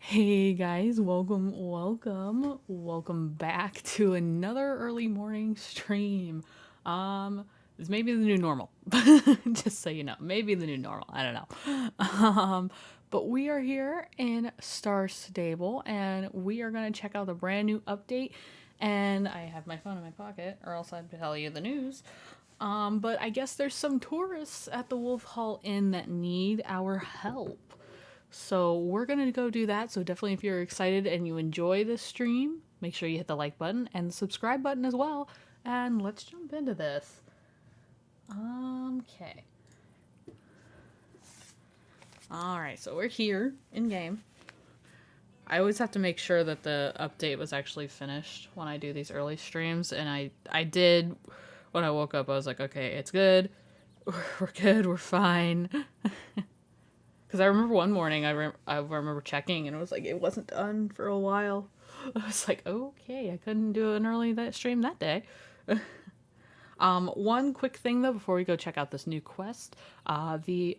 Hey guys, welcome back to another early morning stream. This may be the new normal. Just so you know, maybe the new normal. I don't know. But we are here in Star Stable and we are going to check out the brand new update. And I have my phone in my pocket, or else I'd tell you the news. But I guess there's some tourists at the Wolf Hall Inn that need our help. So we're going to go do that. So definitely if you're excited and you enjoy this stream, make sure you hit the like button and the subscribe button as well. And let's jump into this. Okay. Alright, so we're here in game. I always have to make sure that the update was actually finished when I do these early streams. And I did, when I woke up, I was like, okay, it's good. We're good, we're fine. Because I remember one morning, I remember checking, and it was like, it wasn't done for a while. I was like, okay, I couldn't do an early that stream that day. One quick thing, though, before we go check out this new quest. They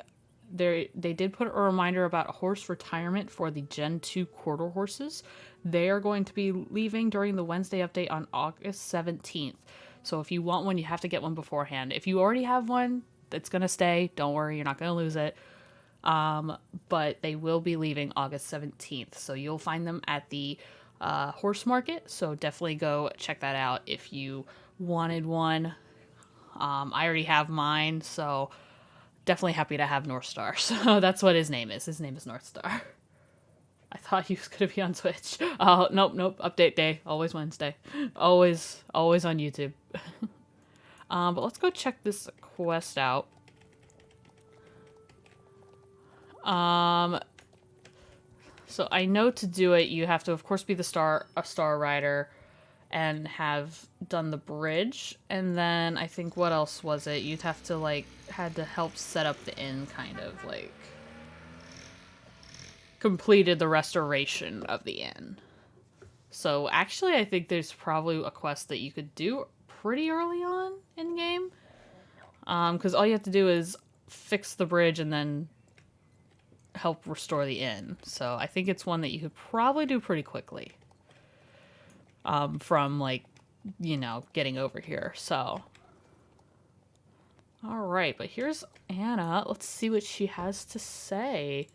did put a reminder about horse retirement for the Gen 2 quarter horses. They are going to be leaving during the Wednesday update on August 17th. So if you want one, you have to get one beforehand. If you already have one, it's going to stay. Don't worry, you're not going to lose it. But they will be leaving August 17th. So you'll find them at the horse market. So definitely go check that out if you wanted one. I already have mine, so definitely happy to have North Star. So that's what his name is. His name is North Star. I thought he was going to be on Twitch. Oh, nope. Update day. Always Wednesday. Always on YouTube. But let's go check this quest out. So I know to do it, you have to, of course, be a star rider and have done the bridge. And then I think, what else was it? You'd have to, had to help set up the inn, kind of, completed the restoration of the inn. So actually, I think there's probably a quest that you could do pretty early on in game. Because all you have to do is fix the bridge and then help restore the inn. So I think it's one that you could probably do pretty quickly. From getting over here. So all right, but here's Anna. Let's see what she has to say.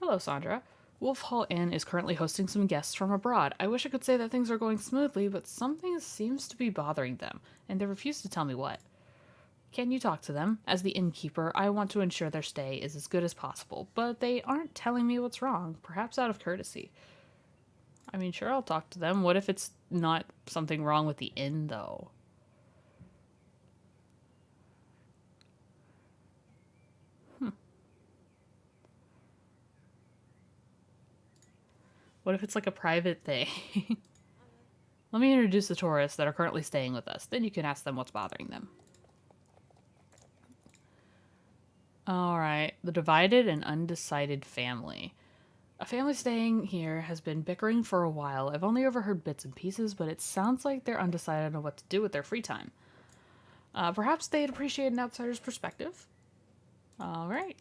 Hello, Sandra. Wolf Hall Inn is currently hosting some guests from abroad. I wish I could say that things are going smoothly, but something seems to be bothering them, and they refuse to tell me what. Can you talk to them? As the innkeeper, I want to ensure their stay is as good as possible, but they aren't telling me what's wrong, perhaps out of courtesy. I mean, sure, I'll talk to them. What if it's not something wrong with the inn, though? What if it's like a private thing? Let me introduce the tourists that are currently staying with us. Then you can ask them what's bothering them. Alright, the divided and undecided family. A family staying here has been bickering for a while. I've only overheard bits and pieces, but it sounds like they're undecided on what to do with their free time. Perhaps they'd appreciate an outsider's perspective. Alright.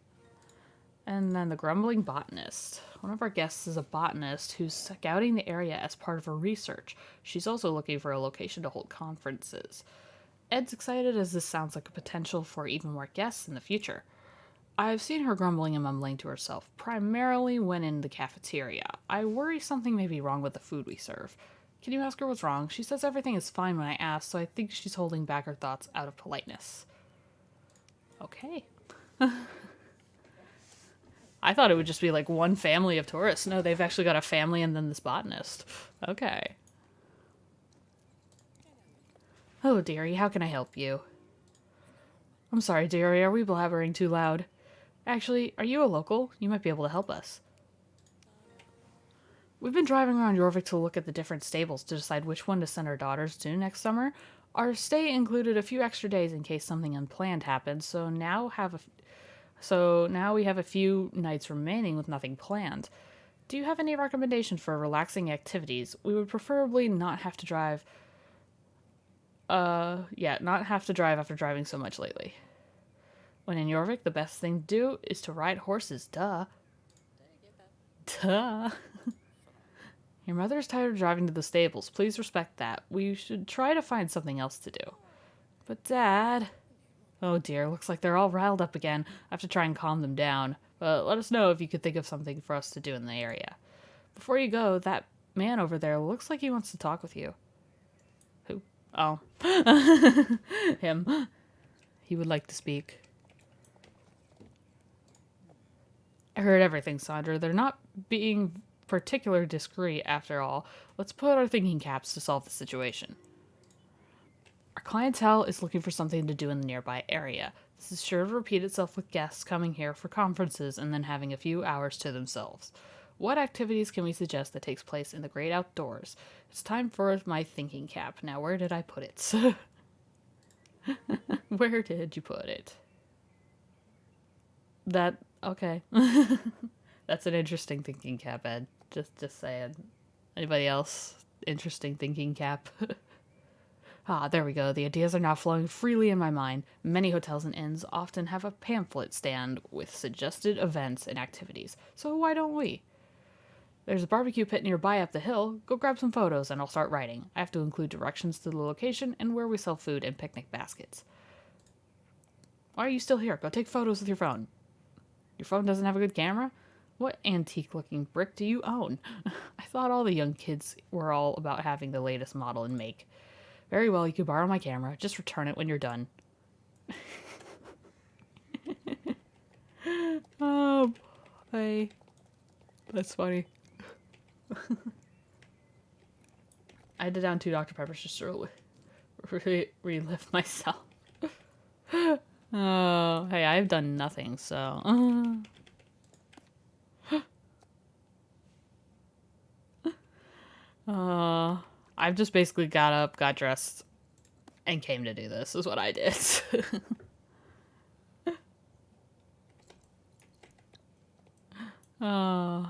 And then the grumbling botanist. One of our guests is a botanist who's scouting the area as part of her research. She's also looking for a location to hold conferences. Ed's excited as this sounds like a potential for even more guests in the future. I've seen her grumbling and mumbling to herself, primarily when in the cafeteria. I worry something may be wrong with the food we serve. Can you ask her what's wrong? She says everything is fine when I ask, so I think she's holding back her thoughts out of politeness. Okay. I thought it would just be like one family of tourists. No, they've actually got a family and then this botanist. Okay. Oh, dearie, how can I help you? I'm sorry, dearie, are we blabbering too loud? Actually, are you a local? You might be able to help us. We've been driving around Jorvik to look at the different stables to decide which one to send our daughters to next summer. Our stay included a few extra days in case something unplanned happens, so now we have a few nights remaining with nothing planned. Do you have any recommendation for relaxing activities? We would preferably not have to drive. Not have to drive after driving so much lately. When in Jorvik, the best thing to do is to ride horses, duh. Duh. Your mother's tired of driving to the stables. Please respect that. We should try to find something else to do. But Dad... Oh dear, looks like they're all riled up again. I have to try and calm them down. But let us know if you could think of something for us to do in the area. Before you go, that man over there looks like he wants to talk with you. Who? Oh. Him. He would like to speak. I heard everything, Sandra. They're not being particularly discreet after all. Let's put our thinking caps to solve the situation. Our clientele is looking for something to do in the nearby area. This is sure to repeat itself with guests coming here for conferences and then having a few hours to themselves. What activities can we suggest that takes place in the great outdoors? It's time for my thinking cap. Now, where did I put it? Where did you put it? Okay. That's an interesting thinking cap, Ed. Just saying. Anybody else? Interesting thinking cap. Ah, there we go. The ideas are now flowing freely in my mind. Many hotels and inns often have a pamphlet stand with suggested events and activities. So why don't we? There's a barbecue pit nearby up the hill. Go grab some photos and I'll start writing. I have to include directions to the location and where we sell food and picnic baskets. Why are you still here? Go take photos with your phone. Your phone doesn't have a good camera? What antique-looking brick do you own? I thought all the young kids were all about having the latest model and make. Very well, you can borrow my camera. Just return it when you're done. Oh, boy. That's funny. I had to down 2 Dr. Peppers just to relive myself. Oh, hey, I've done nothing, so... I've just basically got up, got dressed, and came to do this, is what I did. Alright,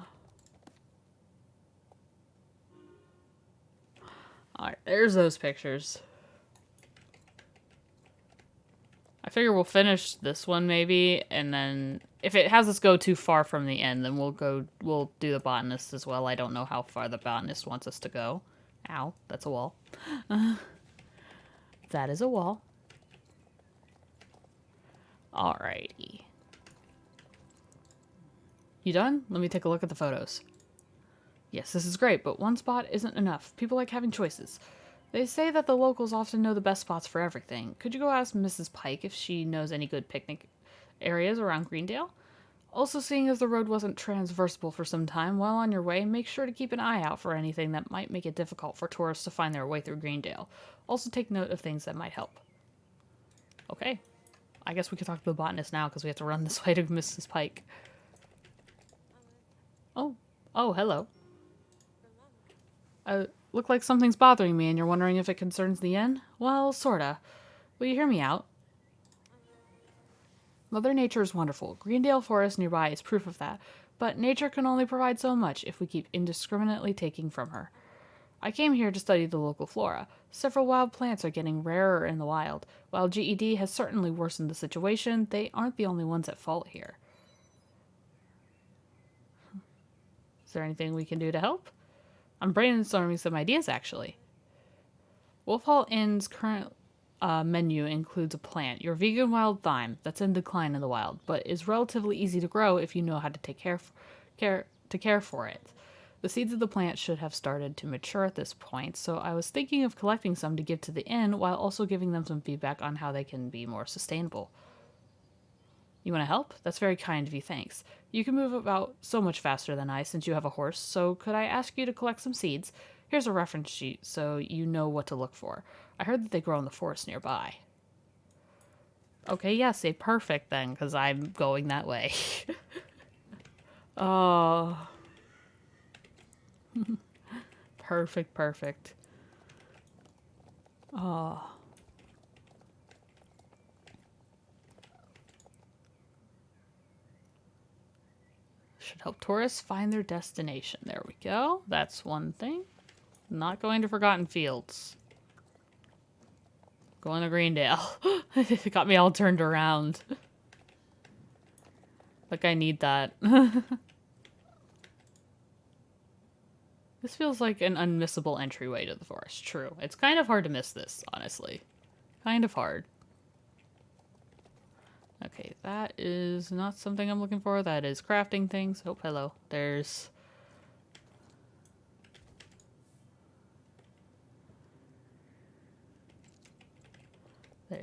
there's those pictures. I figure we'll finish this one maybe, and then if it has us go too far from the end, then we'll do the botanist as well. I don't know how far the botanist wants us to go. Ow, that's a wall. That is a wall. Alrighty. You done? Let me take a look at the photos. Yes, this is great, but one spot isn't enough. People like having choices. They say that the locals often know the best spots for everything. Could you go ask Mrs. Pike if she knows any good picnic areas around Greendale? Also, seeing as the road wasn't transversable for some time, while on your way, make sure to keep an eye out for anything that might make it difficult for tourists to find their way through Greendale. Also, take note of things that might help. Okay. I guess we could talk to the botanist now, because we have to run this way to Mrs. Pike. Oh. Oh, hello. Look like something's bothering me and you're wondering if it concerns the inn? Well, sorta. Will you hear me out? Mother Nature is wonderful. Greendale Forest nearby is proof of that. But nature can only provide so much if we keep indiscriminately taking from her. I came here to study the local flora. Several wild plants are getting rarer in the wild. While GED has certainly worsened the situation, they aren't the only ones at fault here. Is there anything we can do to help? I'm brainstorming some ideas, actually. Wolf Hall Inn's current menu includes a plant, your vegan wild thyme, that's in decline in the wild, but is relatively easy to grow if you know how to take care for it. The seeds of the plant should have started to mature at this point, so I was thinking of collecting some to give to the inn while also giving them some feedback on how they can be more sustainable. You want to help? That's very kind of you, thanks. You can move about so much faster than I since you have a horse, so could I ask you to collect some seeds? Here's a reference sheet so you know what to look for. I heard that they grow in the forest nearby. Okay, yeah, say perfect then, because I'm going that way. Oh. Perfect, perfect. Oh. Should help tourists find their destination. There we go. That's one thing. Not going to Forgotten Fields. Going to Greendale. It got me all turned around. Like I need that. This feels like an unmissable entryway to the forest. True. It's kind of hard to miss this, honestly. Kind of hard. Okay, that is not something I'm looking for. That is crafting things. Oh, hello. There's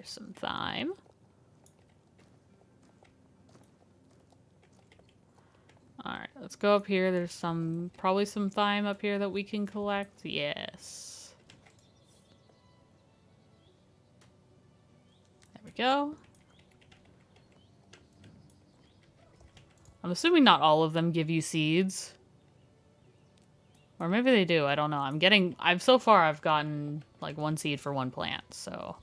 some thyme. Alright, let's go up here. There's probably some thyme up here that we can collect. Yes. There we go. I'm assuming not all of them give you seeds. Or maybe they do, I don't know. So far I've gotten like 1 seed for 1 plant, so.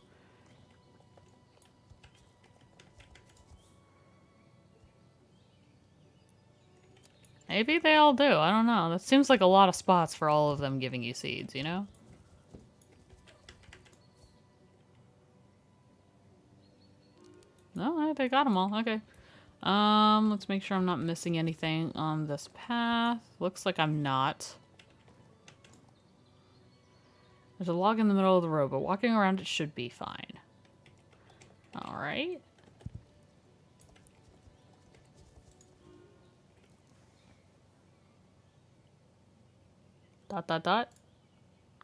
Maybe they all do, I don't know. That seems like a lot of spots for all of them giving you seeds, you know? No, they got them all, okay. Let's make sure I'm not missing anything on this path. Looks like I'm not. There's a log in the middle of the road, but walking around it should be fine. Alright. Dot, dot, dot.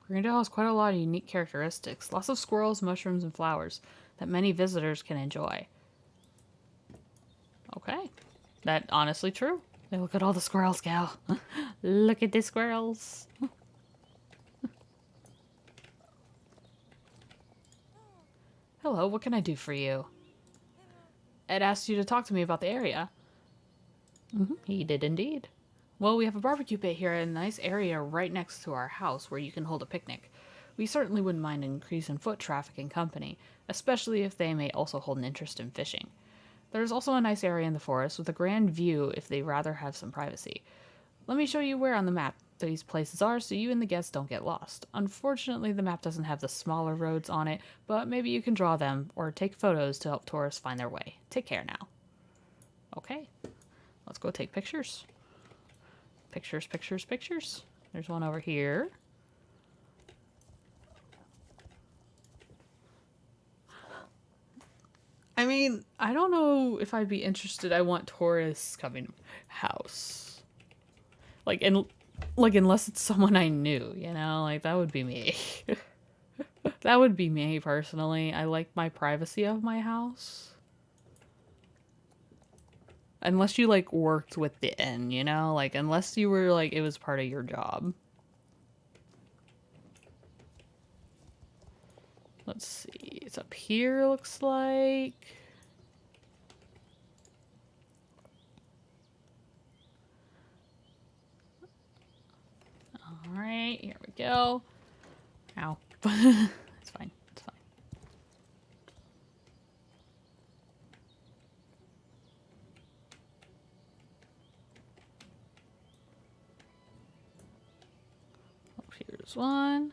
Greendale has quite a lot of unique characteristics. Lots of squirrels, mushrooms, and flowers that many visitors can enjoy. Okay. That honestly true. Hey, look at all the squirrels, gal. Look at the squirrels. Hello, what can I do for you? Ed asked you to talk to me about the area. He did indeed. Well, we have a barbecue pit here in a nice area right next to our house where you can hold a picnic. We certainly wouldn't mind an increase in foot traffic and company, especially if they may also hold an interest in fishing. There's also a nice area in the forest with a grand view if they'd rather have some privacy. Let me show you where on the map these places are so you and the guests don't get lost. Unfortunately, the map doesn't have the smaller roads on it, but maybe you can draw them or take photos to help tourists find their way. Take care now. Okay, let's go take pictures. Pictures, pictures, pictures. There's one over here. I mean, I don't know if I'd be interested. I want tourists coming to my house. Unless it's someone I knew, you know? Like, that would be me. That would be me, personally. I like my privacy of my house. Unless you, like, worked with the inn, you know? Like, unless you were, like, it was part of your job. Let's see. It's up here, looks like. Alright, here we go. Ow. It's fine. It's fine. Oh, here's one.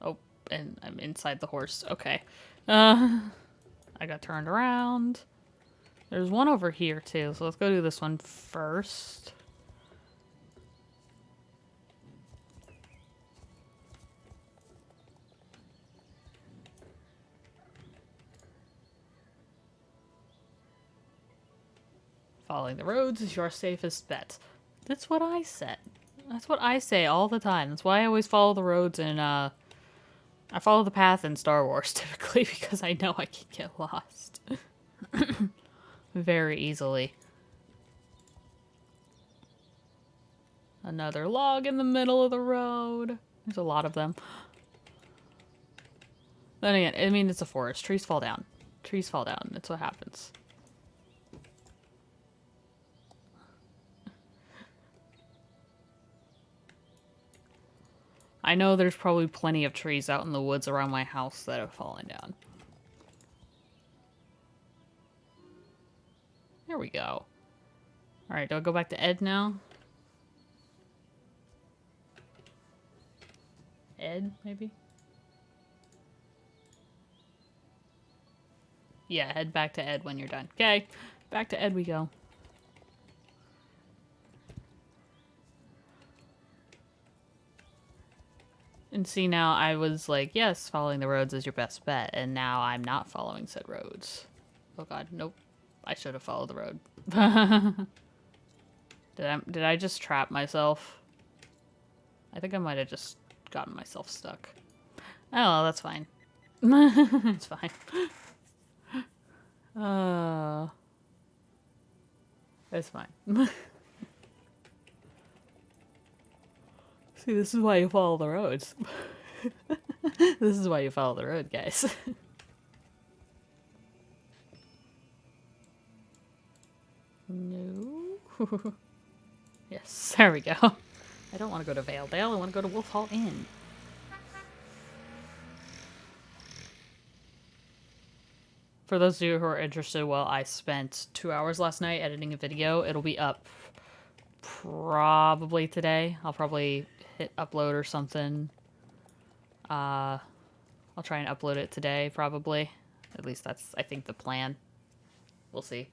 Oh, and I'm inside the horse. Okay. I got turned around. There's one over here, too, so let's go do this one first. Following the roads is your safest bet. That's what I said. That's what I say all the time. That's why I always follow the roads and, I follow the path in Star Wars, typically, because I know I can get lost. Very easily. Another log in the middle of the road. There's a lot of them. Then again, I mean, it's a forest. Trees fall down. Trees fall down. That's what happens. I know there's probably plenty of trees out in the woods around my house that have fallen down. There we go. Alright, do I go back to Ed now? Ed, maybe? Yeah, head back to Ed when you're done. Okay, back to Ed we go. And see, now I was like, yes, following the roads is your best bet, and now I'm not following said roads. Oh god, nope. I should have followed the road. Did I just trap myself? I think I might have just gotten myself stuck. Oh, well, that's fine. It's fine. It's fine. See, this is why you follow the roads. This is why you follow the road, guys. No. Yes, there we go. I don't want to go to Valedale, I want to go to Wolf Hall Inn. For those of you who are interested, well, I spent 2 hours last night editing a video. It'll be up probably today. I'll probably hit upload or something. I'll try and upload it today, probably. At least that's, I think, the plan. We'll see.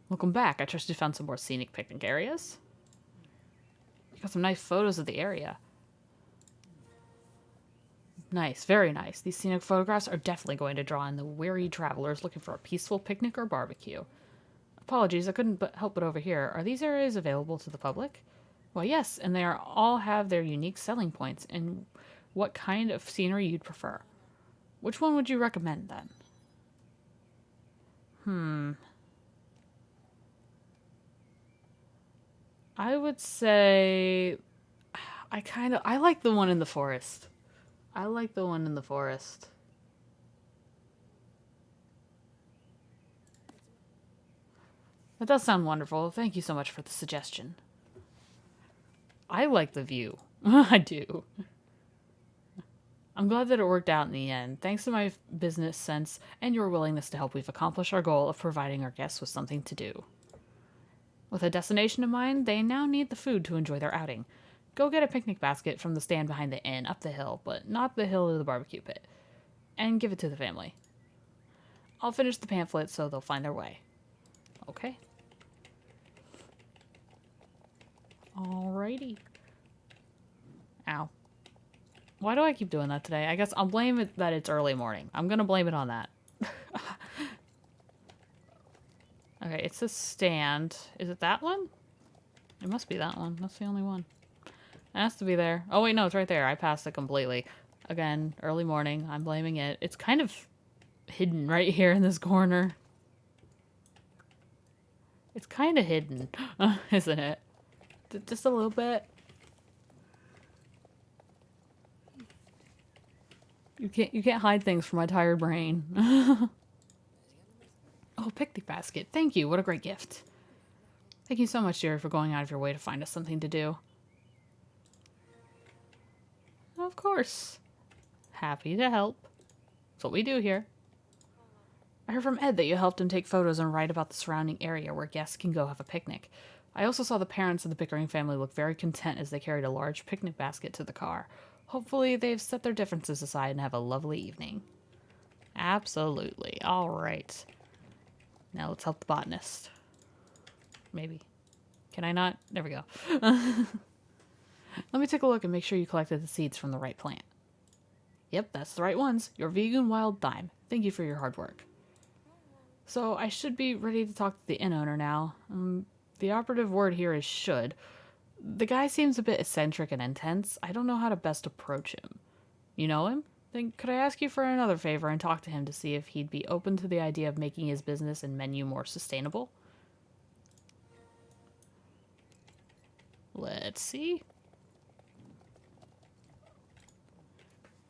Welcome back. I trust you found some more scenic picnic areas. You got some nice photos of the area. Nice, very nice. These scenic photographs are definitely going to draw in the weary travelers looking for a peaceful picnic or barbecue. Apologies, I couldn't help but overhear. Are these areas available to the public? Well, yes, and they all have their unique selling points and what kind of scenery you'd prefer. Which one would you recommend, then? I would say I like the one in the forest. I like the one in the forest. That does sound wonderful. Thank you so much for the suggestion. I like the view. I do. I'm glad that it worked out in the end. Thanks to my business sense and your willingness to help, we've accomplished our goal of providing our guests with something to do. With a destination in mind, they now need the food to enjoy their outing. Go get a picnic basket from the stand behind the inn, up the hill, but not the hill of the barbecue pit, and give it to the family. I'll finish the pamphlet so they'll find their way. Okay. Alrighty. Ow. Why do I keep doing that today? I guess I'll blame it that it's early morning. I'm gonna blame it on that. Okay, it's a stand. Is it that one? It must be that one. That's the only one. It has to be there. Oh, wait, no, it's right there. I passed it completely. Again, early morning. I'm blaming it. It's kind of hidden right here in this corner. It's kind of hidden, isn't it? Just a little bit. You can't hide things from my tired brain. Oh, picnic basket. Thank you. What a great gift. Thank you so much, Jerry, for going out of your way to find us something to do. Of course. Happy to help. That's what we do here. I heard from Ed that you helped him take photos and write about the surrounding area where guests can go have a picnic. I also saw the parents of the Pickering family look very content as they carried a large picnic basket to the car. Hopefully they've set their differences aside and have a lovely evening. Absolutely. All right. Now let's help the botanist. Maybe. Can I not? There we go. Let me take a look and make sure you collected the seeds from the right plant. Yep, that's the right ones. Your vegan wild thyme. Thank you for your hard work. So I should be ready to talk to the inn owner now. The operative word here is should. The guy seems a bit eccentric and intense. I don't know how to best approach him. You know him? Then could I ask you for another favor and talk to him to see if he'd be open to the idea of making his business and menu more sustainable? Let's see.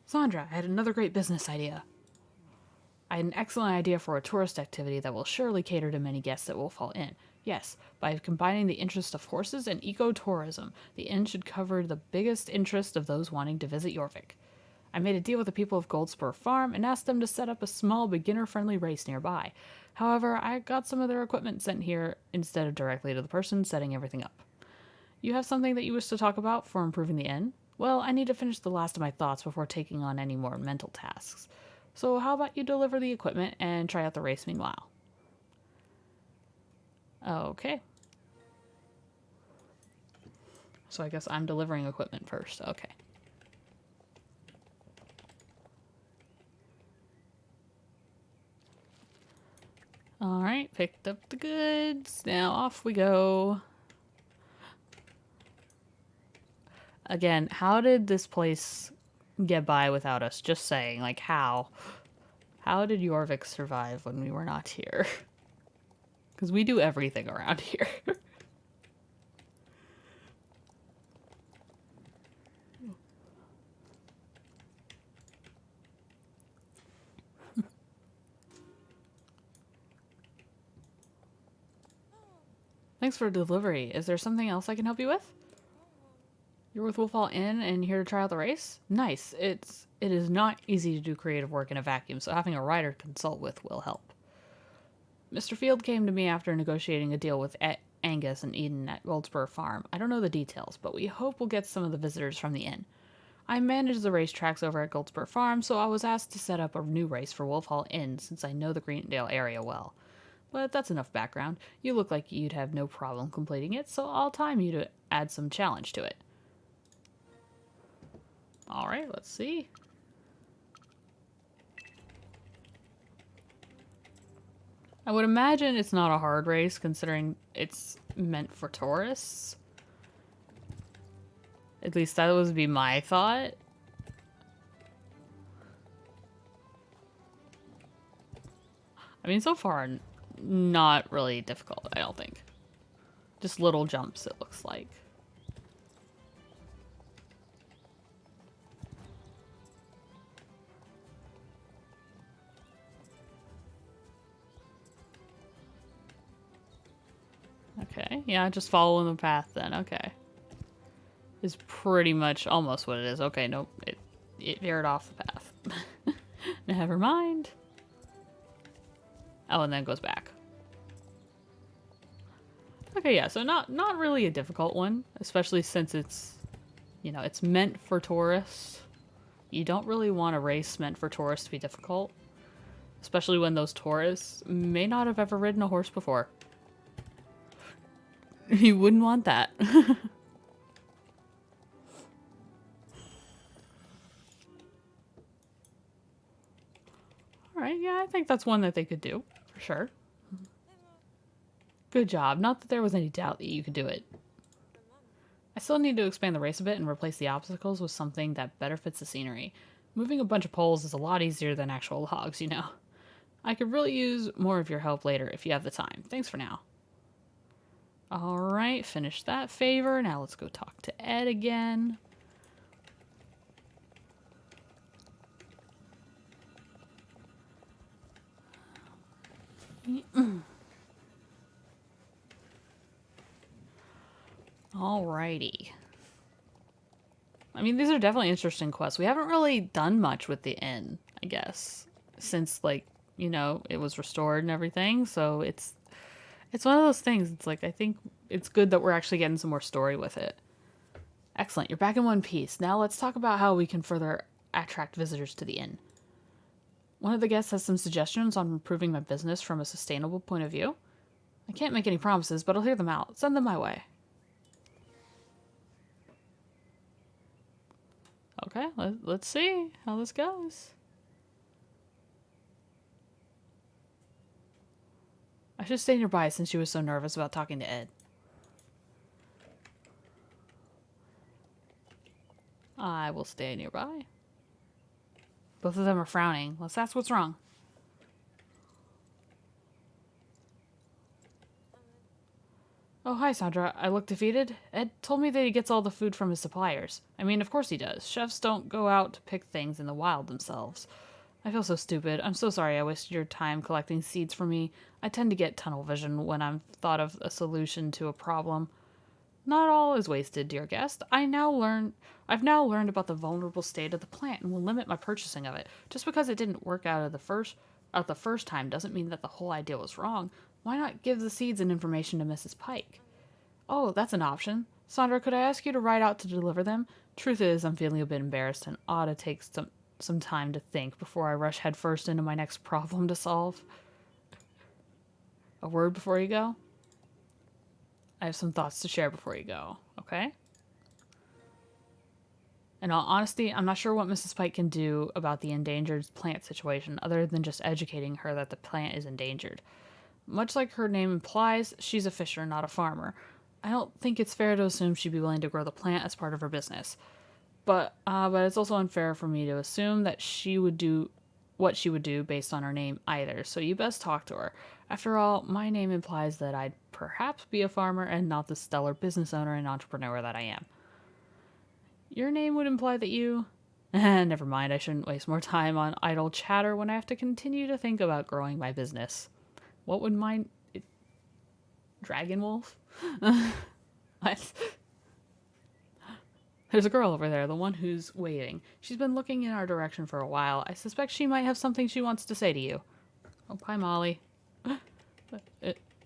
Sandra, I had another great business idea. I had an excellent idea for a tourist activity that will surely cater to many guests that will fall in. Yes, by combining the interest of horses and eco-tourism, the inn should cover the biggest interest of those wanting to visit Jorvik. I made a deal with the people of Goldspur Farm and asked them to set up a small beginner-friendly race nearby. However, I got some of their equipment sent here instead of directly to the person setting everything up. You have something that you wish to talk about for improving the inn? Well, I need to finish the last of my thoughts before taking on any more mental tasks. So how about you deliver the equipment and try out the race meanwhile? Okay. So I guess I'm delivering equipment first. Okay. Alright, picked up the goods. Now off we go. Again, how did this place get by without us? Just saying, like, how? How did Jorvik survive when we were not here? Because we do everything around here. Thanks for the delivery. Is there something else I can help you with? You're with Wolftalon Inn and here to try out the race? Nice. It is not easy to do creative work in a vacuum, so having a writer to consult with will help. Mr. Field came to me after negotiating a deal with Angus and Eden at Goldspur Farm. I don't know the details, but we hope we'll get some of the visitors from the inn. I manage the racetracks over at Goldspur Farm, so I was asked to set up a new race for Wolftalon Inn since I know the Greendale area well. But that's enough background. You look like you'd have no problem completing it, so I'll time you to add some challenge to it. Alright, let's see. I would imagine it's not a hard race considering it's meant for tourists. At least that would be my thought. I mean, so far, not really difficult, I don't think. Just little jumps, it looks like. Okay, yeah, just following the path then, okay. Is pretty much almost what it is. Okay, nope, it veered off the path. Never mind. Oh, and then it goes back. Okay, yeah, so not really a difficult one, especially since it's, you know, it's meant for tourists. You don't really want a race meant for tourists to be difficult, especially when those tourists may not have ever ridden a horse before. You wouldn't want that. Alright, yeah, I think that's one that they could do, for sure. Good job. Not that there was any doubt that you could do it. I still need to expand the race a bit and replace the obstacles with something that better fits the scenery. Moving a bunch of poles is a lot easier than actual logs, you know. I could really use more of your help later if you have the time. Thanks for now. Alright, finish that favor. Now let's go talk to Ed again. Alrighty. I mean, these are definitely interesting quests. We haven't really done much with the inn, I guess, since, like, you know, it was restored and everything. So it's one of those things. It's like, I think it's good that we're actually getting some more story with it. Excellent. You're back in one piece. Now let's talk about how we can further attract visitors to the inn. One of the guests has some suggestions on improving my business from a sustainable point of view. I can't make any promises, but I'll hear them out. Send them my way. Okay, let's see how this goes. I should stay nearby since she was so nervous about talking to Ed. I will stay nearby. Both of them are frowning. Let's ask what's wrong. Oh, hi, Sandra. I look defeated. Ed told me that he gets all the food from his suppliers. I mean, of course he does. Chefs don't go out to pick things in the wild themselves. I feel so stupid. I'm so sorry I wasted your time collecting seeds for me. I tend to get tunnel vision when I'm thought of a solution to a problem. Not all is wasted, dear guest. I've now learned about the vulnerable state of the plant and will limit my purchasing of it. Just because it didn't work out the first time doesn't mean that the whole idea was wrong. Why not give the seeds and information to Mrs. Pike? Oh, that's an option. Sandra, could I ask you to ride out to deliver them? Truth is, I'm feeling a bit embarrassed and ought to take some time to think before I rush headfirst into my next problem to solve. A word before you go? I have some thoughts to share before you go, okay? In all honesty, I'm not sure what Mrs. Pike can do about the endangered plant situation other than just educating her that the plant is endangered. Much like her name implies, she's a fisher, not a farmer. I don't think it's fair to assume she'd be willing to grow the plant as part of her business. But it's also unfair for me to assume that she would do what she would do based on her name either, so you best talk to her. After all, my name implies that I'd perhaps be a farmer and not the stellar business owner and entrepreneur that I am. Your name would imply that you... Never mind, I shouldn't waste more time on idle chatter when I have to continue to think about growing my business. What would mine... Dragonwolf? What? There's a girl over there, the one who's waiting. She's been looking in our direction for a while. I suspect she might have something she wants to say to you. Oh, hi, Molly.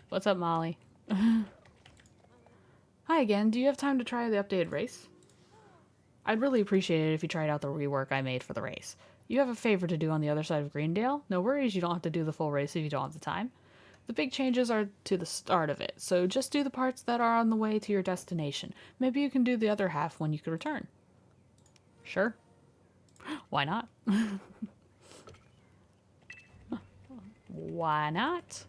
What's up, Molly? Hi again. Do you have time to try the updated race? I'd really appreciate it if you tried out the rework I made for the race. You have a favor to do on the other side of Greendale. No worries, you don't have to do the full race if you don't have the time. The big changes are to the start of it, so just do the parts that are on the way to your destination. Maybe you can do the other half when you can return. Sure. Why not? Why not?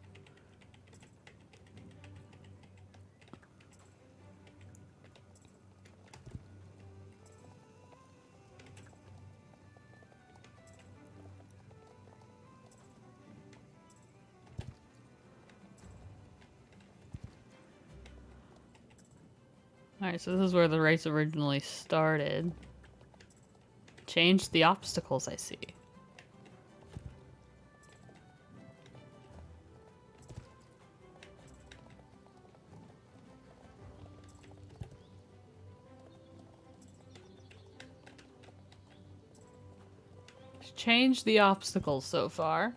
Alright, so this is where the race originally started. Changed the obstacles, I see. Changed the obstacles so far.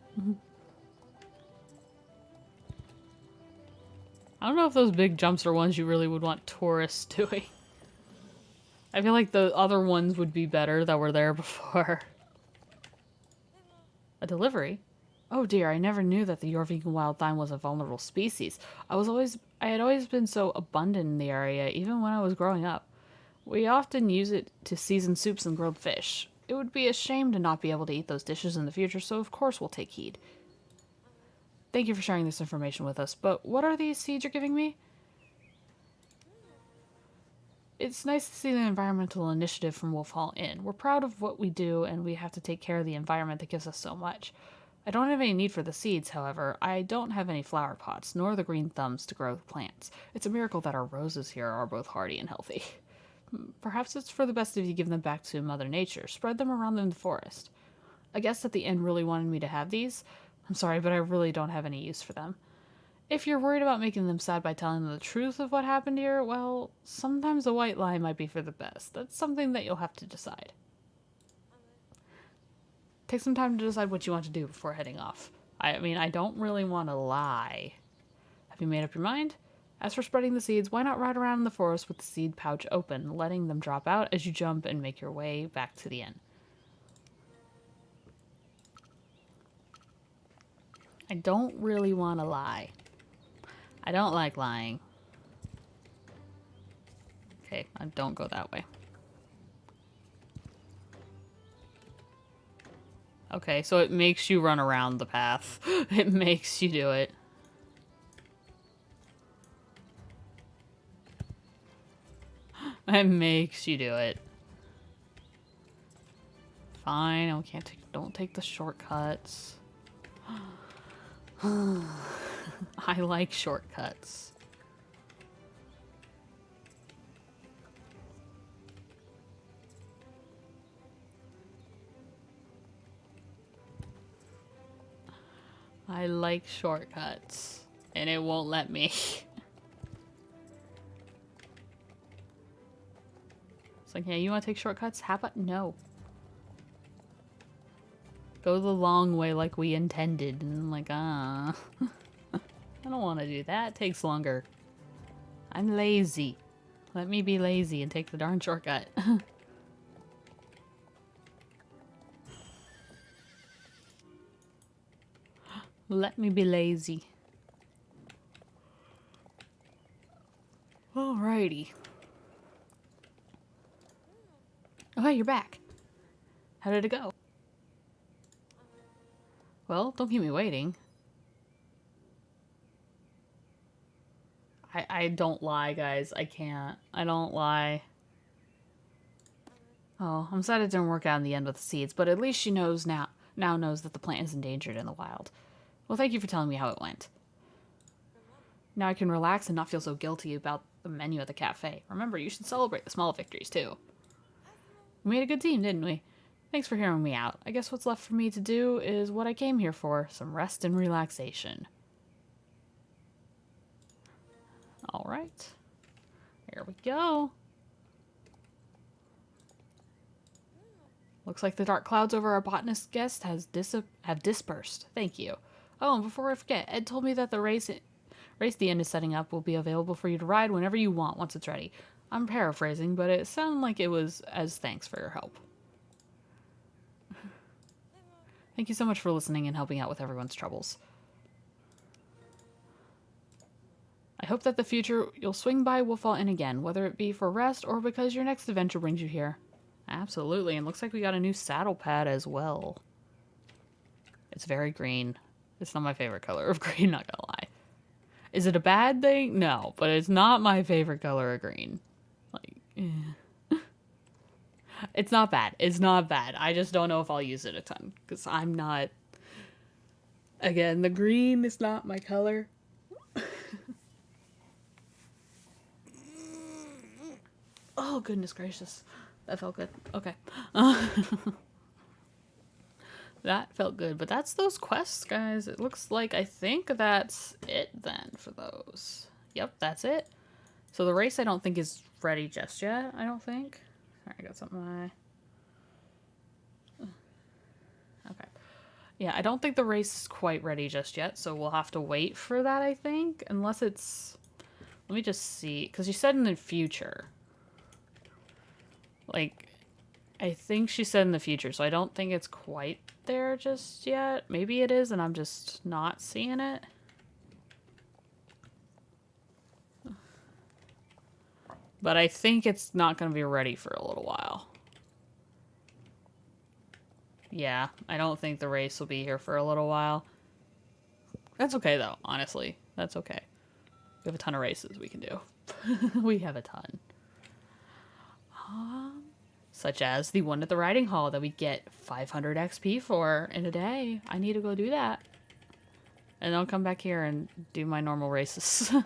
I don't know if those big jumps are ones you really would want tourists doing. I feel like the other ones would be better that were there before. A delivery? Oh dear, I never knew that the Yorvigan wild thyme was a vulnerable species. I had always been so abundant in the area, even when I was growing up. We often use it to season soups and grilled fish. It would be a shame to not be able to eat those dishes in the future, so of course we'll take heed. Thank you for sharing this information with us, but what are these seeds you're giving me? It's nice to see the environmental initiative from Wolf Hall Inn. We're proud of what we do, and we have to take care of the environment that gives us so much. I don't have any need for the seeds, however. I don't have any flower pots, nor the green thumbs to grow plants. It's a miracle that our roses here are both hardy and healthy. Perhaps it's for the best if you give them back to Mother Nature. Spread them around in the forest. I guess that the inn really wanted me to have these. I'm sorry, but I really don't have any use for them. If you're worried about making them sad by telling them the truth of what happened here, well, sometimes a white lie might be for the best. That's something that you'll have to decide. Take some time to decide what you want to do before heading off. I mean, I don't really want to lie. Have you made up your mind? As for spreading the seeds, why not ride around in the forest with the seed pouch open, letting them drop out as you jump and make your way back to the inn? I don't really want to lie. I don't like lying. Okay, don't go that way. Okay, so it makes you run around the path. It makes you do it. It makes you do it. Fine, I can't take. Don't take the shortcuts. I like shortcuts. I like shortcuts, and it won't let me. It's like, yeah, you want to take shortcuts? How about no? Go the long way like we intended. And I'm like, I don't want to do that. It takes longer. I'm lazy. Let me be lazy and take the darn shortcut. Let me be lazy. Alrighty. Oh, hey, you're back. How did it go? Well, don't keep me waiting. I don't lie, guys. I can't. I don't lie. Oh, I'm sad it didn't work out in the end with the seeds, but at least she knows now knows that the plant is endangered in the wild. Well, thank you for telling me how it went. Now I can relax and not feel so guilty about the menu at the cafe. Remember, you should celebrate the small victories, too. We made a good team, didn't we? Thanks for hearing me out. I guess what's left for me to do is what I came here for, some rest and relaxation. All right. Here we go. Looks like the dark clouds over our botanist guest have dispersed. Thank you. Oh, and before I forget, Ed told me that the race the end is setting up will be available for you to ride whenever you want once it's ready. I'm paraphrasing, but it sounded like it was as thanks for your help. Thank you so much for listening and helping out with everyone's troubles. I hope that the future you'll swing by Wolftalon Inn again, whether it be for rest or because your next adventure brings you here. Absolutely, and looks like we got a new saddle pad as well. It's very green. It's not my favorite color of green, not gonna lie. Is it a bad thing? No, but it's not my favorite color of green. Like, it's not bad. It's not bad. I just don't know if I'll use it a ton, because I'm not... Again, the green is not my color. Oh, goodness gracious. That felt good. Okay. That felt good. But that's those quests, guys. It looks like, I think that's it then for those. Yep, that's it. So the race I don't think is ready just yet, I don't think. Sorry, I got something in my eye. Okay. Yeah, I don't think the race is quite ready just yet, so we'll have to wait for that, I think. Unless it's... Let me just see. Because you said in the future... Like, I think she said in the future, so I don't think it's quite there just yet. Maybe it is, and I'm just not seeing it. But I think it's not going to be ready for a little while. Yeah, I don't think the race will be here for a little while. That's okay, though, honestly. That's okay. We have a ton of races we can do. We have a ton. Such as the one at the riding hall that we get 500 XP for in a day. I need to go do that. And I'll come back here and do my normal races. Oh,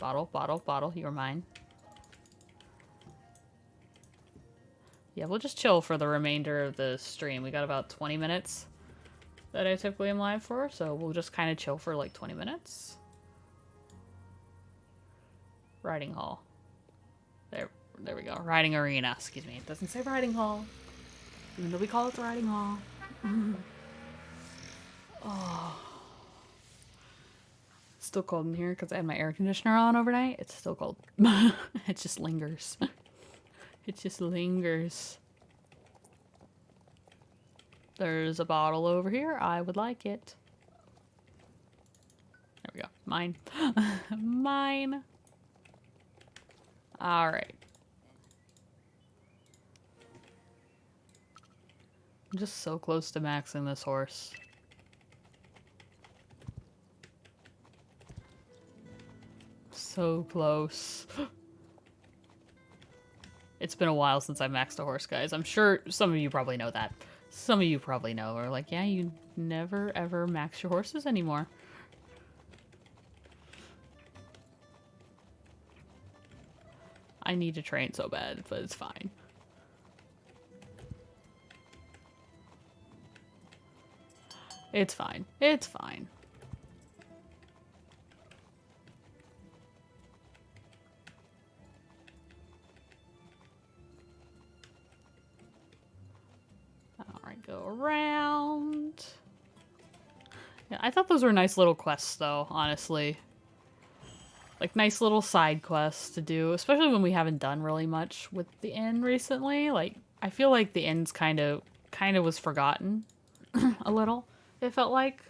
bottle, bottle, bottle. You're mine. Yeah, we'll just chill for the remainder of the stream. We got about 20 minutes that I typically am live for, so we'll just kind of chill for like 20 minutes. Riding hall. There we go. Riding arena. Excuse me. It doesn't say riding hall. Even though we call it the riding hall. Oh. It's still cold in here because I had my air conditioner on overnight. It's still cold. It just lingers. It just lingers. There's a bottle over here. I would like it. There we go. Mine. Mine. All right. I'm just so close to maxing this horse. So close. It's been a while since I maxed a horse, guys. I'm sure some of you probably know that. Some of you probably know. Or like, yeah, you never ever max your horses anymore. I need to train so bad, but it's fine. It's fine. It's fine. Alright, go around. Yeah, I thought those were nice little quests, though, honestly. Like, nice little side quests to do, especially when we haven't done really much with the inn recently. Like, I feel like the inn's kind of was forgotten a little, it felt like.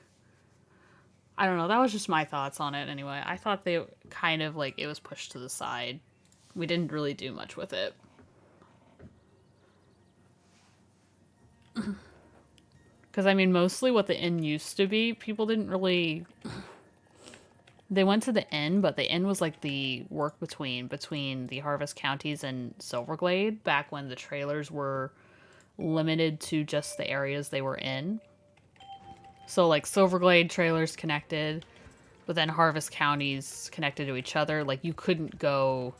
I don't know, that was just my thoughts on it anyway. I thought they kind of, like, it was pushed to the side. We didn't really do much with it. Because, I mean, mostly what the inn used to be, people didn't really... They went to the inn, but the inn was like the work between the Harvest Counties and Silverglade, back when the trailers were limited to just the areas they were in. So, like, Silverglade trailers connected, but then Harvest Counties connected to each other. Like, you couldn't go...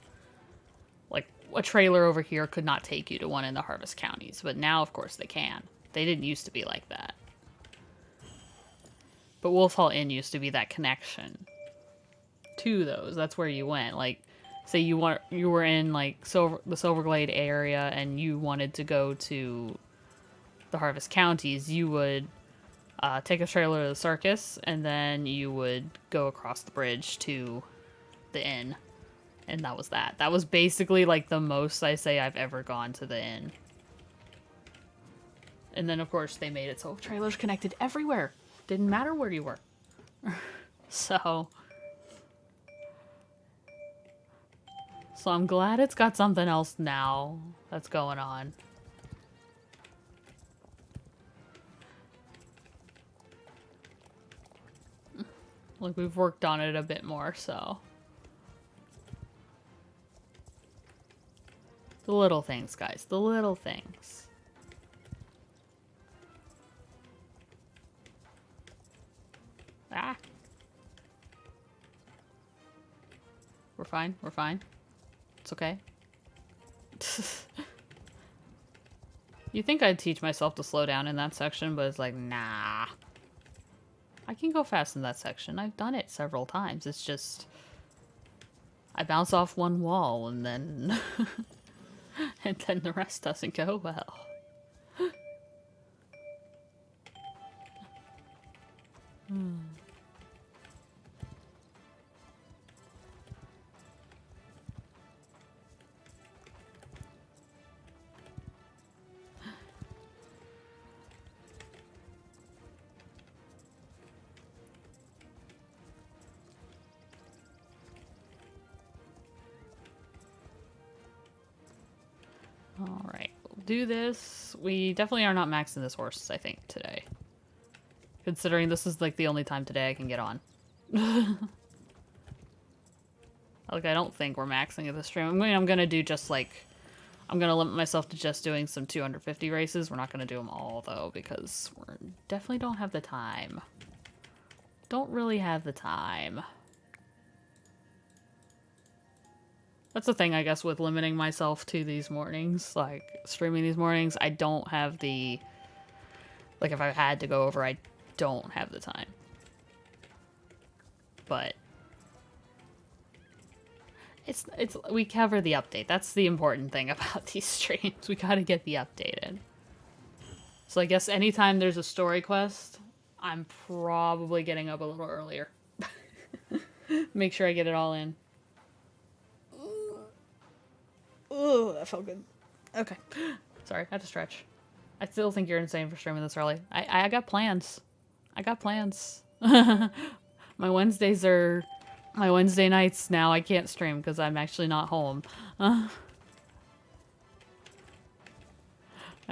Like, a trailer over here could not take you to one in the Harvest Counties, but now, of course, they can. They didn't used to be like that. But Wolf Hall Inn used to be that connection to those. That's where you went. Like, say you were in, like, the Silverglade area and you wanted to go to the Harvest Counties, you would take a trailer to the circus, and then you would go across the bridge to the inn. And that was that. That was basically, like, the most I say I've ever gone to the inn. And then, of course, they made it so trailers connected everywhere. Didn't matter where you were. So I'm glad it's got something else now that's going on. Like, we've worked on it a bit more, so. The little things, guys. The little things. Ah. We're fine. We're fine. It's okay. You think I'd teach myself to slow down in that section, but it's like, nah. I can go fast in that section. I've done it several times. It's just... I bounce off one wall and then... and then the rest doesn't go well. Alright, we'll do this. We definitely are not maxing this horse, I think, today. Considering this is, like, the only time today I can get on. Like, I don't think we're maxing at this stream. I mean, I'm gonna do just, like... I'm gonna limit myself to just doing some 250 races. We're not gonna do them all, though, because we definitely don't have the time. Don't really have the time. That's the thing, I guess, with limiting myself to these mornings, like, streaming these mornings. I don't have the... Like, if I had to go over, I don't have the time. But... It's we cover the update. That's the important thing about these streams. We gotta get the update in. So I guess anytime there's a story quest, I'm probably getting up a little earlier. Make sure I get it all in. Oh, that felt good. Okay. Sorry, I had to stretch. I still think you're insane for streaming this early. I got plans. I got plans. My Wednesdays are... My Wednesday nights now I can't stream because I'm actually not home. I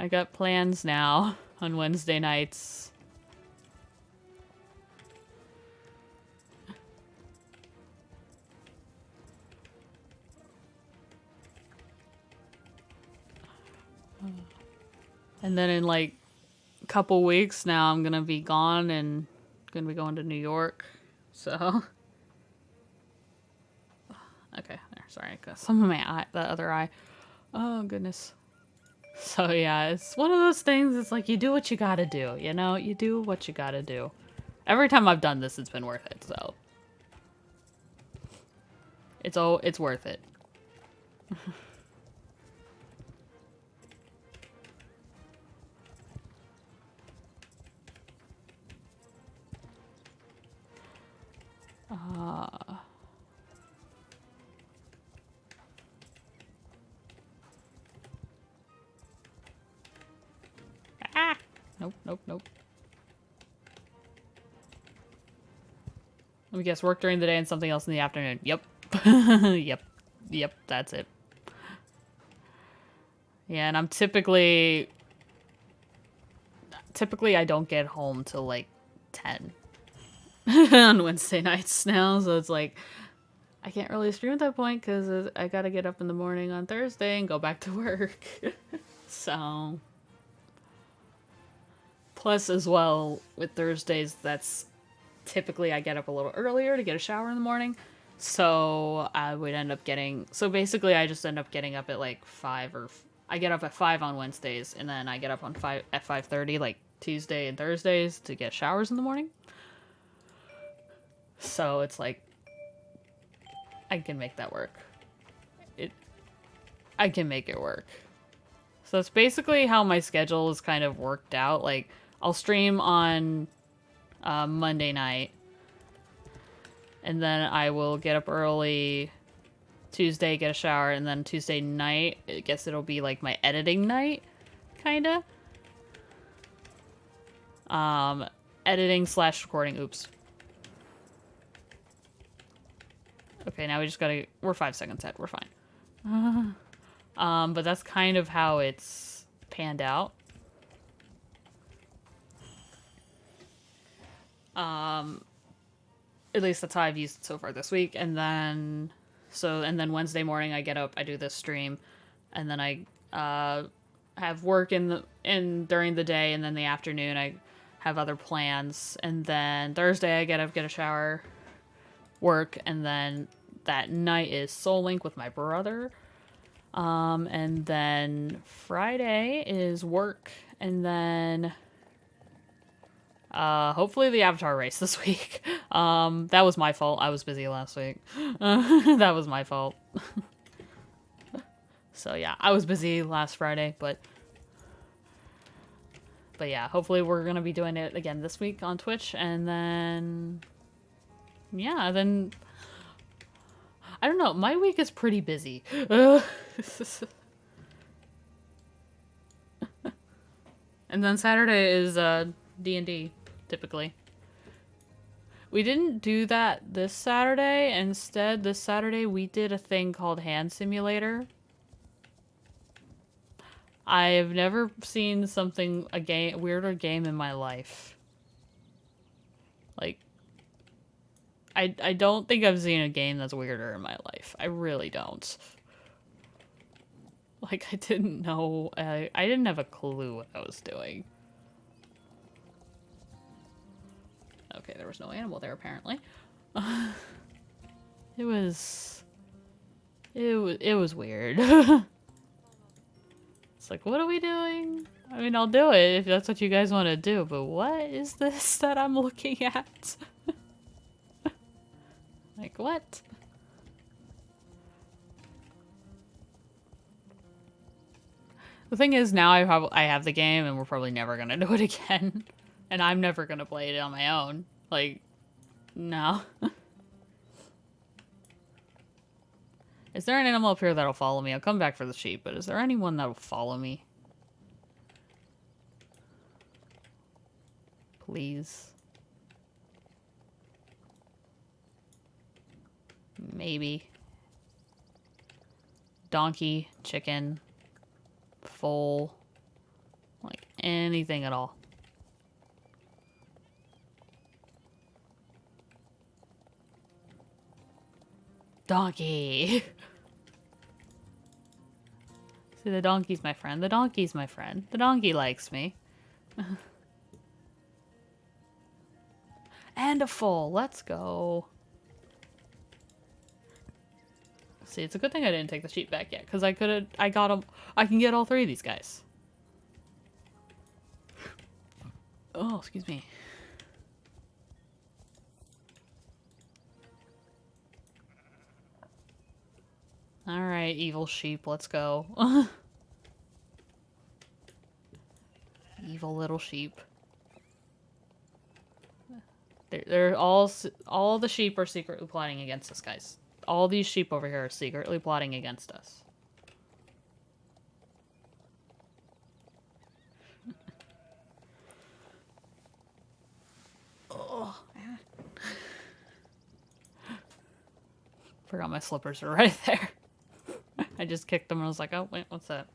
got plans now on Wednesday nights. And then in like a couple weeks now I'm gonna be gone and gonna be going to New York. So okay, there, sorry, I got some of my eye, the other eye. Oh, goodness. So, yeah, it's one of those things, it's like, you do what you gotta do, you know? You do what you gotta do. Every time I've done this, it's been worth it, so. It's worth it. Ah! Nope, nope, nope. Let me guess, work during the day and something else in the afternoon. Yep. Yep, that's it. Yeah, and I'm typically... typically I don't get home till like 10 on Wednesday nights now, so it's like I can't really stream at that point because I gotta get up in the morning on Thursday and go back to work. So, plus as well with Thursdays, that's typically I get up a little earlier to get a shower in the morning. So I would end up getting, so basically I just end up getting up at like 5 or, I get up at 5 on Wednesdays and then I get up on 5 at 5:30 like Tuesday and Thursdays to get showers in the morning. So it's like, I can make that work. I can make it work. So that's basically how my schedule is kind of worked out. Like, I'll stream on Monday night. And then I will get up early Tuesday, get a shower, and then Tuesday night, I guess it'll be like my editing night, kinda. Editing / recording, oops. Okay, now we just gotta, we're 5 seconds ahead, we're fine. But that's kind of how it's panned out. At least that's how I've used it so far this week. And then, and then Wednesday morning I get up, I do this stream, and then I have work during the day, and then the afternoon I have other plans, and then Thursday I get up, get a shower, work, and then that night is Soul Link with my brother. And then Friday is work, and then hopefully the Avatar race this week. That was my fault. I was busy last week. That was my fault. So yeah, I was busy last Friday, but yeah, hopefully we're gonna be doing it again this week on Twitch, and then yeah, then I don't know, my week is pretty busy. And then Saturday is D&D, typically. We didn't do that this Saturday. Instead, this Saturday we did a thing called Hand Simulator. I have never seen a weirder game in my life. Like, I don't think I've seen a game that's weirder in my life. I really don't. Like, I didn't know, I didn't have a clue what I was doing. Okay, there was no animal there, apparently. It was weird. It's like, what are we doing? I mean, I'll do it if that's what you guys want to do, but what is this that I'm looking at? Like, what? The thing is, now I have the game, and we're probably never gonna do it again. And I'm never gonna play it on my own. Like, no. Is there an animal up here that'll follow me? I'll come back for the sheep, but is there anyone that'll follow me? Please. Maybe. Donkey, chicken, foal, like anything at all. Donkey! See, the donkey's my friend. The donkey's my friend. The donkey likes me. And a foal. Let's go. See, it's a good thing I didn't take the sheep back yet, because I got them. I can get all 3 of these guys. Oh, excuse me. Alright, evil sheep, let's go. Evil little sheep. They're all the sheep are secretly plotting against us, guys. All these sheep over here are secretly plotting against us. Oh, man. Forgot my slippers are right there. I just kicked them and I was like, oh, wait, what's that?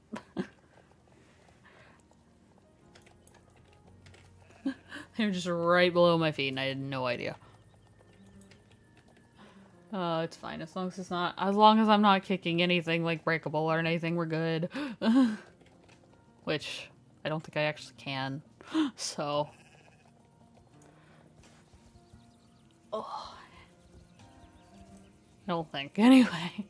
They're just right below my feet and I had no idea. It's fine. As long as it's not, as long as I'm not kicking anything like breakable or anything, we're good. Which I don't think I actually can. So. Oh. I don't think. Anyway.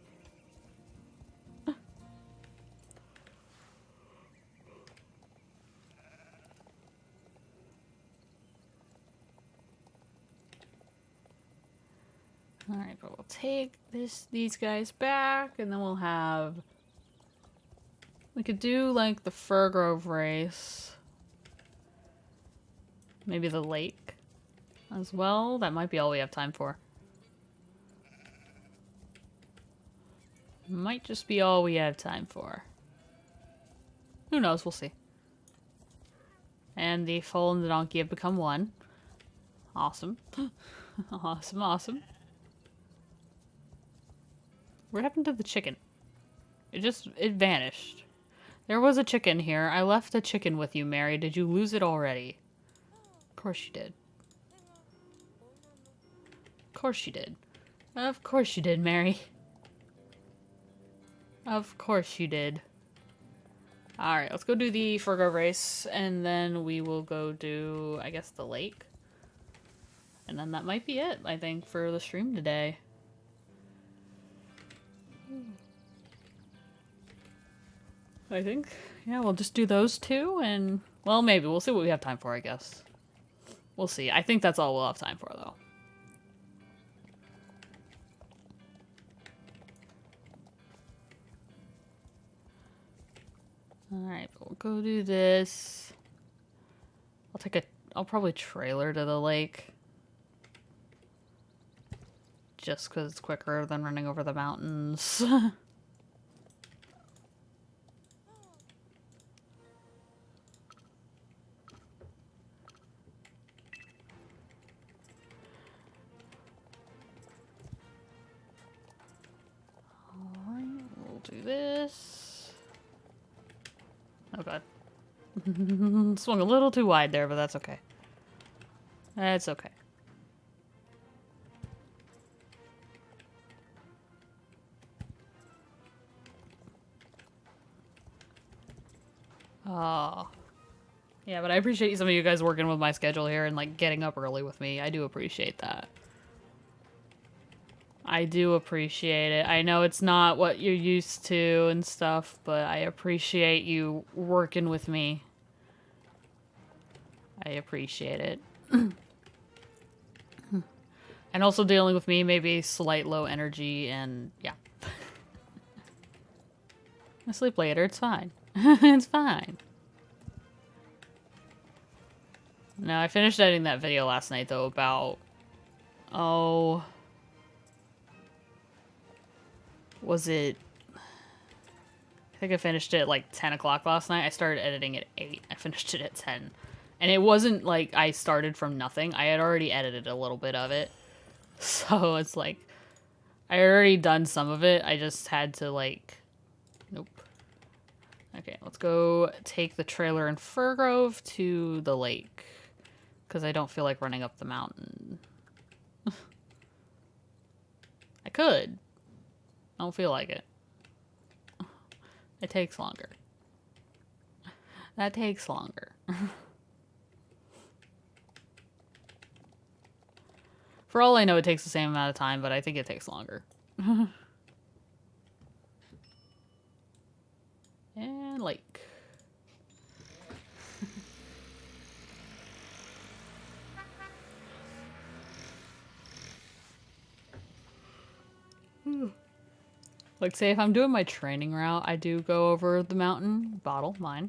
Alright, but we'll take these guys back, and then we'll have... We could do, like, the Fir Grove race. Maybe the lake as well. That might be all we have time for. Might just be all we have time for. Who knows? We'll see. And the foal and the donkey have become one. Awesome. Awesome, awesome. What happened to the chicken? It vanished. There was a chicken here. I left a chicken with you, Mary. Did you lose it already? Of course you did. Of course you did. Of course you did, Mary. Of course you did. Alright, let's go do the Fir Grove race, and then we will go do, I guess, the lake. And then that might be it, I think, for the stream today. I think. Yeah, we'll just do those two, and... Well, maybe. We'll see what we have time for, I guess. We'll see. I think that's all we'll have time for, though. Alright, we'll go do this. I'll probably trailer to the lake. Just because it's quicker than running over the mountains. Alright, we'll do this. Oh god. Swung a little too wide there, but that's okay. That's okay. Oh. Yeah, but I appreciate some of you guys working with my schedule here and, like, getting up early with me. I do appreciate that. I do appreciate it. I know it's not what you're used to and stuff, but I appreciate you working with me. I appreciate it. And also dealing with me, maybe slight low energy, and yeah. I sleep later, it's fine. It's fine. No, I finished editing that video last night, though, about... Oh... Was it... I think I finished it at, like, 10 o'clock last night. I started editing at 8. I finished it at 10. And it wasn't like I started from nothing. I had already edited a little bit of it. So it's like... I had already done some of it. I just had to, like... Nope. Okay, let's go take the trailer in Fir Grove to the lake. Because I don't feel like running up the mountain. I could. I don't feel like it. It takes longer. That takes longer. For all I know, it takes the same amount of time, but I think it takes longer. And lake. Like, say, if I'm doing my training route, I do go over the mountain. Bottle, mine.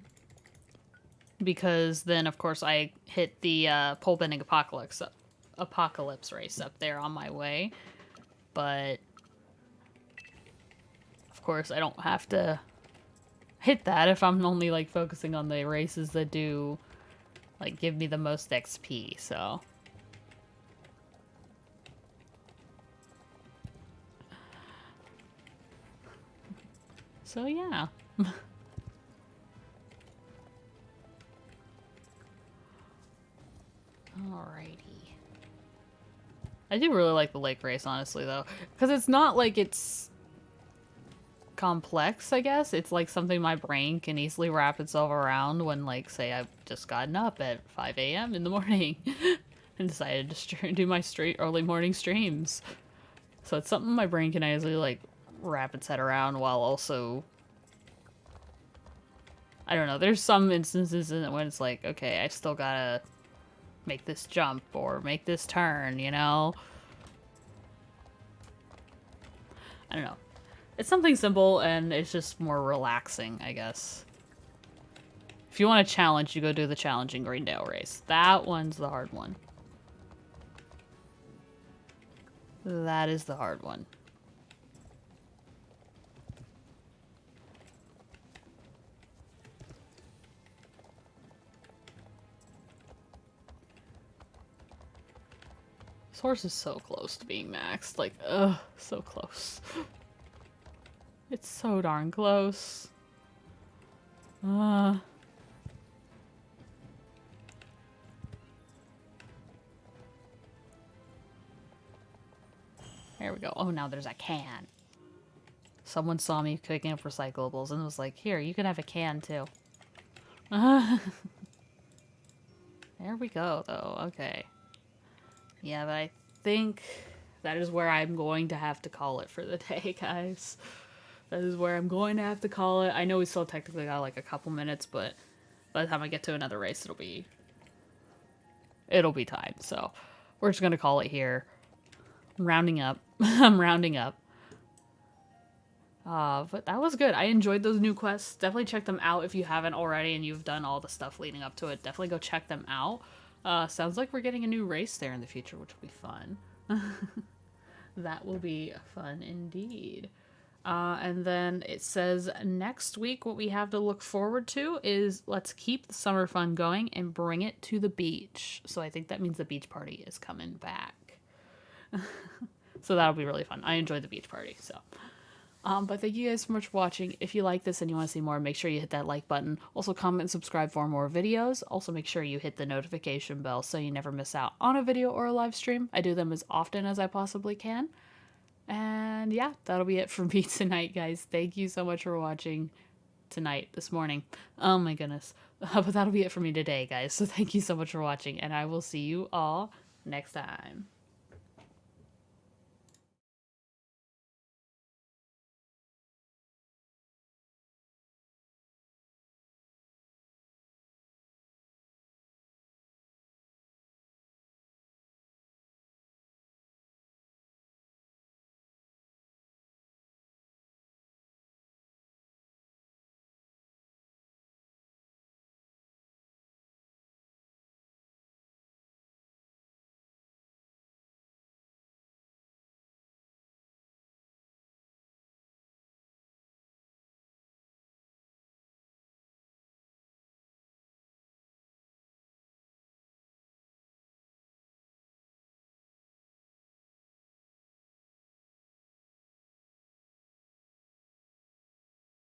Because then, of course, I hit the pole bending apocalypse race up there on my way. But, of course, I don't have to hit that if I'm only, like, focusing on the races that do, like, give me the most XP, so... So, yeah. I do really like the lake race, honestly, though. Because it's not like it's complex, I guess. It's like something my brain can easily wrap itself around when, like, say I've just gotten up at 5 a.m. in the morning and decided to do my early morning streams. So it's something my brain can easily, like, wrap its head around while also... I don't know, there's some instances in it when it's like, okay, I still gotta make this jump or make this turn, you know? I don't know. It's something simple and it's just more relaxing, I guess. If you want a challenge, you go do the challenging Greendale race. That one's the hard one. That is the hard one. This horse is so close to being maxed. Like, ugh, so close. It's so darn close. There we go. Oh, now there's a can. Someone saw me picking up recyclables and was like, here, you can have a can too. There we go, though. Okay. Yeah, but I think that is where I'm going to have to call it for the day, guys. That is where I'm going to have to call it. I know we still technically got like a couple minutes, but by the time I get to another race, it'll be time. So we're just going to call it here. I'm rounding up. I'm rounding up. But that was good. I enjoyed those new quests. Definitely check them out if you haven't already and you've done all the stuff leading up to it. Definitely go check them out. Sounds like we're getting a new race there in the future, which will be fun. That will be fun indeed. And then it says next week what we have to look forward to is let's keep the summer fun going and bring it to the beach. So I think that means the beach party is coming back. So that'll be really fun. I enjoyed the beach party, so... but thank you guys so much for watching. If you like this and you want to see more, make sure you hit that like button. Also comment and subscribe for more videos. Also make sure you hit the notification bell so you never miss out on a video or a live stream. I do them as often as I possibly can. And yeah, that'll be it for me tonight, guys. Thank you so much for watching this morning. Oh my goodness. But that'll be it for me today, guys. So thank you so much for watching and I will see you all next time.